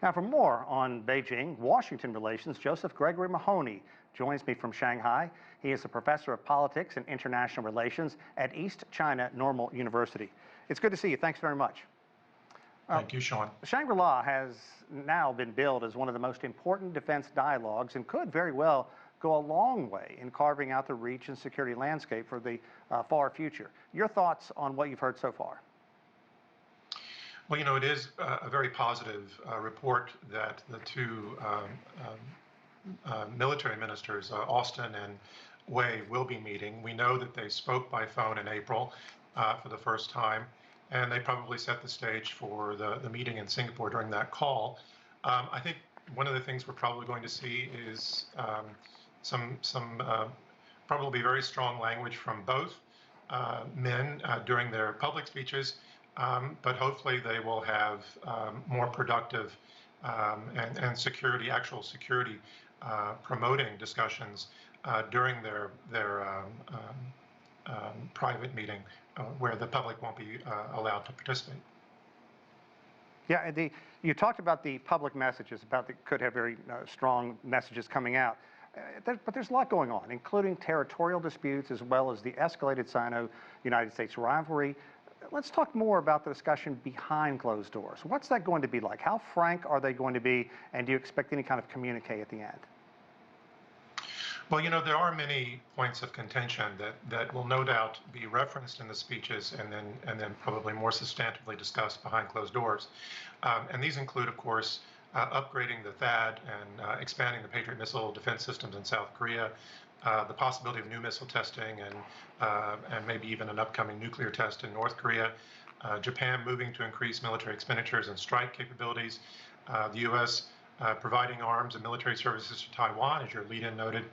Now, for more on Beijing-Washington relations, Josef Gregory Mahoney joins me from Shanghai. He is a professor of politics and international relations at East China Normal University. It's good to see you. Thanks very much. Thank you, Sean. Shangri La has now been billed as one of the most important defense dialogues and could very well go a long way in carving out the reach and security landscape for the far future. Your thoughts on what you've heard so far? Well, you know, it is a very positive report that the two military ministers, Austin and Wei, will be meeting. We know that they spoke by phone in April for the first time, and they probably set the stage for the meeting in Singapore during that call. I think one of the things we're probably going to see is some probably very strong language from both men during their public speeches. But hopefully they will have more productive and actual security promoting discussions during their private meeting where the public won't be allowed to participate. Yeah, you talked about the public messages, could have very strong messages coming out. But there's a lot going on, including territorial disputes as well as the escalated Sino-United States rivalry. Let's talk more about the discussion behind closed doors. What's that going to be like? How frank are they going to be? And do you expect any kind of communique at the end? Well, you know, there are many points of contention that will no doubt be referenced in the speeches and then probably more substantively discussed behind closed doors. And these include, of course, upgrading the THAAD and expanding the Patriot missile defense systems in South Korea, the possibility of new missile testing and maybe even an upcoming nuclear test in North Korea, Japan moving to increase military expenditures and strike capabilities, the U.S. Providing arms and military services to Taiwan, as your lead-in noted,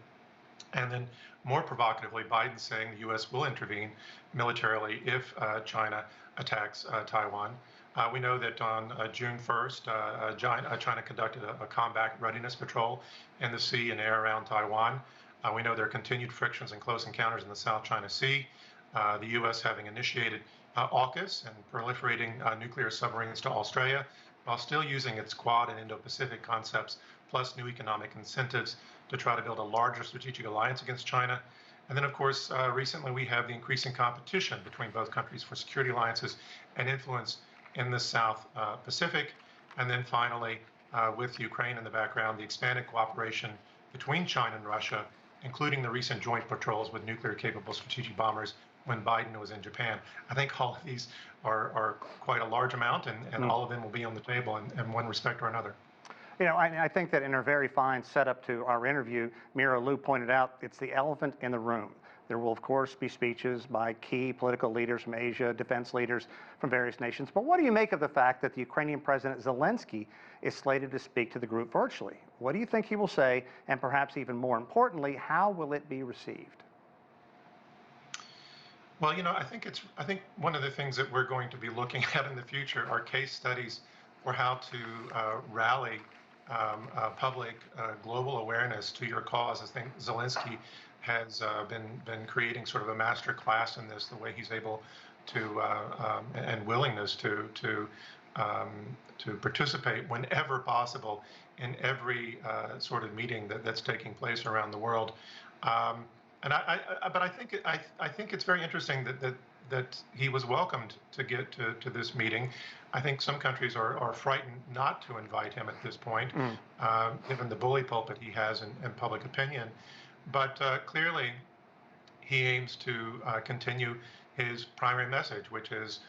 and then more provocatively, Biden saying the U.S. will intervene militarily if China attacks Taiwan. We know that on June 1st, China conducted a combat readiness patrol in the sea and air around Taiwan. We know there are continued frictions and close encounters in the South China Sea. The U.S. having initiated AUKUS and proliferating nuclear submarines to Australia, while still using its Quad and Indo-Pacific concepts, plus new economic incentives to try to build a larger strategic alliance against China. And then, of course, recently we have the increasing competition between both countries for security alliances and influence in the South Pacific. And then finally, with Ukraine in the background, the expanded cooperation between China and Russia, including the recent joint patrols with nuclear-capable strategic bombers when Biden was in Japan. I think all of these are quite a large amount, and all of them will be on the table in one respect or another. You know, I think that in a very fine setup to our interview, Mira Liu pointed out it's the elephant in the room. There will, of course, be speeches by key political leaders from Asia, defense leaders from various nations. But what do you make of the fact that the Ukrainian President Zelensky is slated to speak to the group virtually? What do you think he will say? And perhaps even more importantly, how will it be received? Well, you know, I think one of the things that we're going to be looking at in the future are case studies for how to rally public global awareness to your cause. I think Zelensky has been creating sort of a master class in this, the way he's able to and willingness to participate whenever possible in every sort of meeting that's taking place around the world. But I think it's very interesting that he was welcomed to get to this meeting. I think some countries are frightened not to invite him at this point, given the bully pulpit he has in public opinion. But clearly, he aims to continue his primary message, which is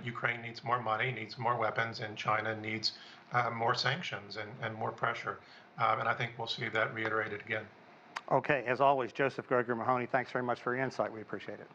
Ukraine needs more money, needs more weapons, and China needs more sanctions and more pressure. And I think we'll see that reiterated again. Okay, as always, Josef Gregory Mahoney, thanks very much for your insight. We appreciate it.